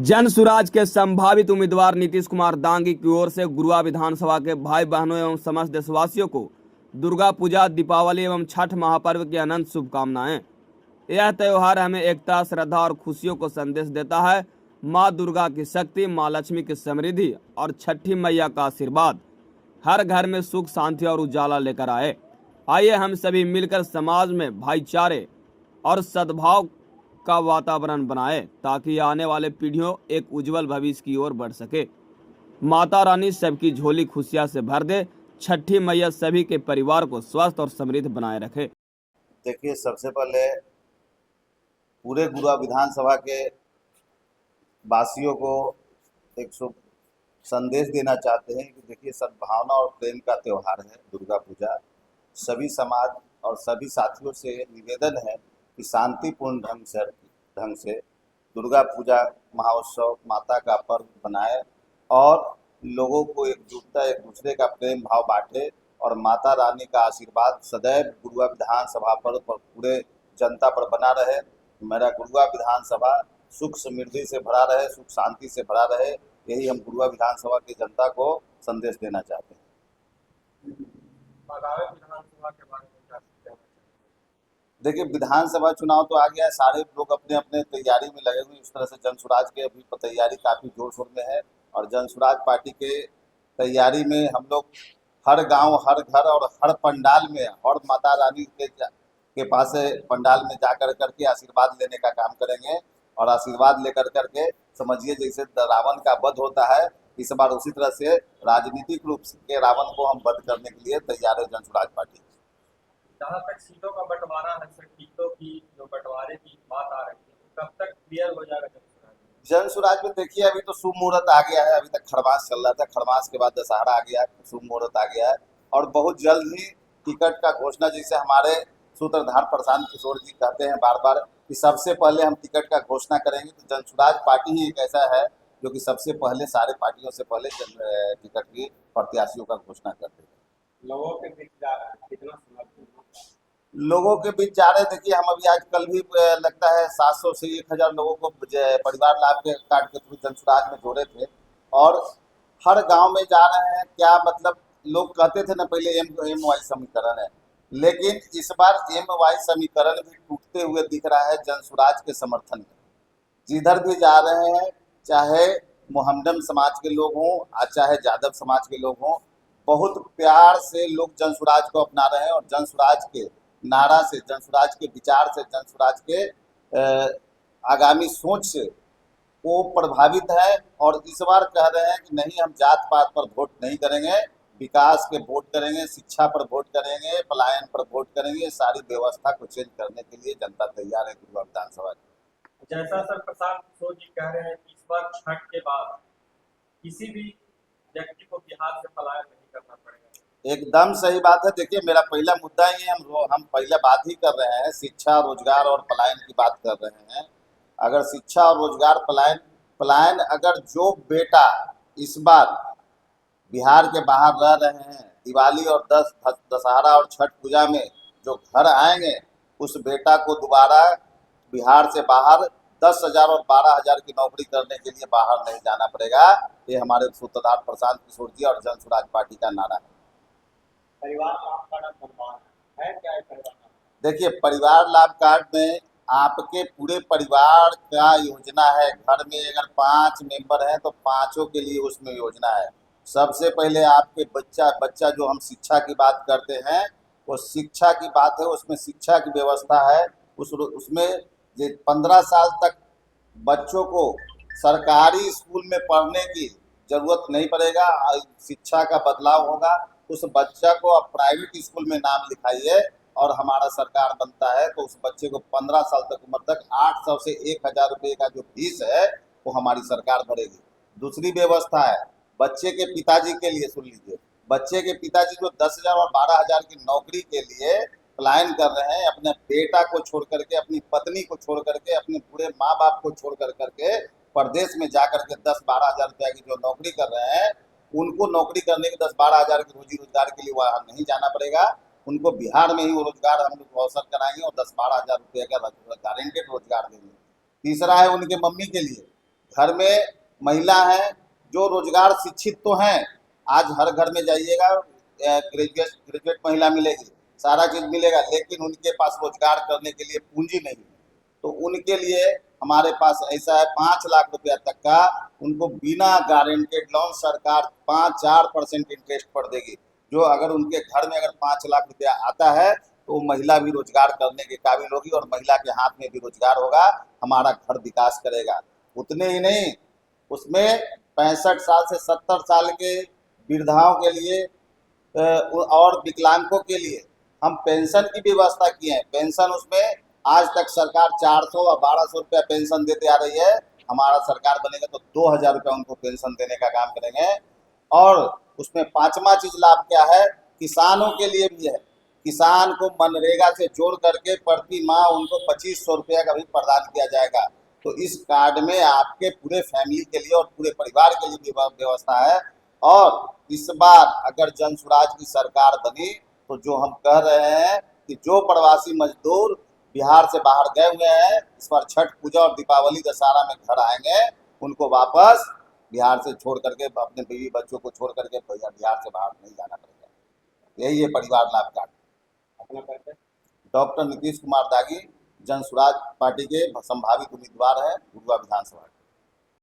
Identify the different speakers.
Speaker 1: जन सुराज के संभावित उम्मीदवार नीतीश कुमार दांगी की ओर से गुरुआ विधानसभा के भाई बहनों एवं समस्त देशवासियों को दुर्गा पूजा, दीपावली एवं छठ महापर्व की अनंत शुभकामनाएं। यह त्योहार हमें एकता, श्रद्धा और खुशियों को संदेश देता है। माँ दुर्गा की शक्ति, माँ लक्ष्मी की समृद्धि और छठी मैया का आशीर्वाद हर घर में सुख, शांति और उजाला लेकर आए। आइए हम सभी मिलकर समाज में भाईचारे और सद्भाव का वातावरण बनाए ताकि आने वाले पीढ़ियों एक उज्जवल भविष्य की ओर बढ़ सके। माता रानी सबकी झोली खुशियां से भर दे। छठी मैया सभी के परिवार को स्वस्थ और समृद्ध बनाए रखे।
Speaker 2: देखिए, सबसे पहले पूरे गुरुआ विधानसभा के वासियों को एक शुभ संदेश देना चाहते हैं कि देखिए, सद्भावना और प्रेम का त्यौहार है दुर्गा पूजा। सभी समाज और सभी साथियों से निवेदन है कि शांतिपूर्ण ढंग से दुर्गा पूजा महोत्सव, माता का पर्व बनाए और लोगों को एकजुटता, एक दूसरे का प्रेम भाव बांटे और माता रानी का आशीर्वाद सदैव गुरुआ विधानसभा पर पूरे जनता पर बना रहे। मेरा गुरुआ विधानसभा सुख समृद्धि से भरा रहे, सुख शांति से भरा रहे, यही हम गुरुआ विधानसभा की जनता को संदेश देना चाहते हैं।
Speaker 3: आगामी विधानसभा के बारे में क्या कहना चाहिए?
Speaker 2: देखिए, विधानसभा चुनाव तो आ गया है, सारे लोग अपने अपने तैयारी में लगे हुए। इस तरह से जन सुराज के अभी तैयारी काफ़ी जोर शोर में है और जन सुराज पार्टी के तैयारी में हम लोग हर गांव, हर घर और हर पंडाल में और माता रानी के पास पंडाल में जा करके आशीर्वाद लेने का काम करेंगे और आशीर्वाद लेकर करके समझिए जैसे रावण का वध होता है, इस बार उसी तरह से राजनीतिक रूप के रावण को हम वध करने के लिए तैयार है जन सुराज पार्टी।
Speaker 3: जहाँ तक सीटों का बंटवारा है, सर, सीटों की जो बंटवारे की बात आ रही है, तो कब तक क्लियर हो जाएगा
Speaker 2: जन सुराज में? देखिए, अभी तो शुभ मुहूर्त आ गया है, अभी तक खरमास चल रहा था, खरमास के बाद दशहरा आ गया, शुभ मुहूर्त आ गया है और बहुत जल्द ही टिकट का घोषणा, जैसे हमारे सूत्रधार प्रशांत किशोर जी कहते हैं बार बार कि सबसे पहले हम टिकट का घोषणा करेंगे, तो जन सुराज पार्टी ही एक ऐसा है जो कि सबसे पहले सारे पार्टियों से पहले टिकट की प्रत्याशियों का घोषणा करते हैं।
Speaker 3: लोगों के बीच जा रहा है, कितना समर्थन?
Speaker 2: लोगों के बीच जा रहे, देखिए हम अभी आज कल भी लगता है 700 से 1000 लोगों को परिवार लाभ के कार्ड के थ्रू जन सुराज में जोड़े थे और हर गांव में जा रहे हैं। क्या मतलब, लोग कहते थे ना पहले एम वाई समीकरण है, लेकिन इस बार एम वाई समीकरण भी टूटते हुए दिख रहा है जन सुराज के समर्थन में। जिधर भी जा रहे हैं, चाहे मोहम्मदन समाज के लोग हों चाहे यादव समाज के लोग हों, बहुत प्यार से लोग जन सुराज को अपना रहे हैं और जन सुराज के नारा से, जन सुराज के विचार से, जन सुराज के आगामी सोच से वो प्रभावित है और इस बार कह रहे हैं कि नहीं, हम जात पात पर वोट नहीं करेंगे, विकास के वोट करेंगे, शिक्षा पर वोट करेंगे, पलायन पर वोट करेंगे। सारी व्यवस्था को चेंज करने के लिए जनता तैयार है गुरुआ विधानसभा।
Speaker 3: जैसा सर प्रशांत किशोर जी कह रहे हैं कि इस बार छठ के बाद किसी भी व्यक्ति को बिहार से पलायन नहीं करना पड़ेगा।
Speaker 2: एकदम सही बात है। देखिए, मेरा पहला मुद्दा ही हम पहले बात ही कर रहे हैं, शिक्षा, रोजगार और पलायन की बात कर रहे हैं। अगर शिक्षा और रोजगार, पलायन पलायन अगर जो बेटा इस बार बिहार के बाहर रह रहे हैं, दिवाली और दशहरा और छठ पूजा में जो घर आएंगे, उस बेटा को दोबारा बिहार से बाहर 10,000 और 12,000 की नौकरी करने के लिए बाहर नहीं जाना पड़ेगा। ये हमारे सूत्रधार प्रशांत किशोर जी और जन सुराज पार्टी का नारा है।
Speaker 3: परिवार लाभ कार्ड बनवाना है क्या है? परिवार
Speaker 2: देखिए, परिवार लाभ कार्ड में आपके पूरे परिवार का योजना है। घर में अगर 5 मेंबर हैं तो पांचों के लिए उसमें योजना है। सबसे पहले आपके बच्चा जो हम शिक्षा की बात करते हैं, वो शिक्षा की बात है, उसमें शिक्षा की व्यवस्था है। उसमें 15 साल तक बच्चों को सरकारी स्कूल में पढ़ने की जरूरत नहीं पड़ेगा, शिक्षा का बदलाव होगा। उस बच्चा को आप प्राइवेट स्कूल में नाम लिखाइए और हमारा सरकार बनता है तो उस बच्चे को 15 साल तक उम्र तक 800 से 1000 रुपये का जो फीस है वो हमारी सरकार भरेगी। दूसरी व्यवस्था है बच्चे के पिताजी के लिए, सुन लीजिए, बच्चे के पिताजी जो 10,000 और 12,000 की नौकरी के लिए पलायन कर रहे हैं, अपने बेटा को छोड़ करके, अपनी पत्नी को छोड़ करके, अपने पूरे माँ बाप को छोड़ करके प्रदेश में जा करके 10-12 हज़ार रुपया की जो नौकरी कर रहे हैं, उनको नौकरी करने के 10-12 हज़ार की रोजी रोजगार के लिए वहाँ नहीं जाना पड़ेगा। उनको बिहार में ही वो रोजगार हम लोग अवसर कराएंगे और 10-12 हज़ार रुपये का गारंटेड रोजगार देंगे। तीसरा है उनके मम्मी के लिए, घर में महिला हैं जो रोजगार शिक्षित तो हैं, आज हर घर में जाइएगा ग्रेजुएट महिला मिलेगी, सारा चीज मिलेगा, लेकिन उनके पास रोजगार करने के लिए पूंजी नहीं है। तो उनके लिए हमारे पास ऐसा है 5 लाख रुपया तक का उनको बिना गारंटेड लोन सरकार 5-4% इंटरेस्ट पर देगी। जो अगर उनके घर में अगर 5 लाख रुपया आता है तो महिला भी रोजगार करने के काबिल होगी और महिला के हाथ में भी रोजगार होगा, हमारा घर विकास करेगा। उतने ही नहीं, उसमें 65 साल से 70 साल के वृद्धाओं के लिए और विकलांगों के लिए हम पेंशन की व्यवस्था किए हैं। पेंशन उसमें आज तक सरकार 400 और 1200 रुपया पेंशन देते आ रही है। हमारा सरकार बनेगा तो 2000 रुपया उनको पेंशन देने का काम करेंगे। और उसमें 5वां चीज लाभ क्या है, किसानों के लिए भी है। किसान को मनरेगा से जोड़ करके प्रति माह उनको 2500 रुपया का भी प्रदान किया जाएगा। तो इस कार्ड में आपके पूरे फैमिली के लिए और पूरे परिवार के लिए भी व्यवस्था है। और इस बार अगर जन स्वराज की सरकार बनी तो जो हम कह रहे हैं कि जो प्रवासी मजदूर बिहार से बाहर गए हुए हैं, इस बार छठ पूजा और दीपावली दशहरा में घर आएंगे, उनको वापस बिहार से छोड़ करके अपने बीवी बच्चों को छोड़ करके बिहार से बाहर नहीं जाना पड़ेगा। यही है परिवार लाभ कार्ड।
Speaker 3: अपना परिचय।
Speaker 2: डॉक्टर नीतीश कुमार दागी, जन स्वराज पार्टी के संभावित उम्मीदवार हैं गुरुआ विधानसभा।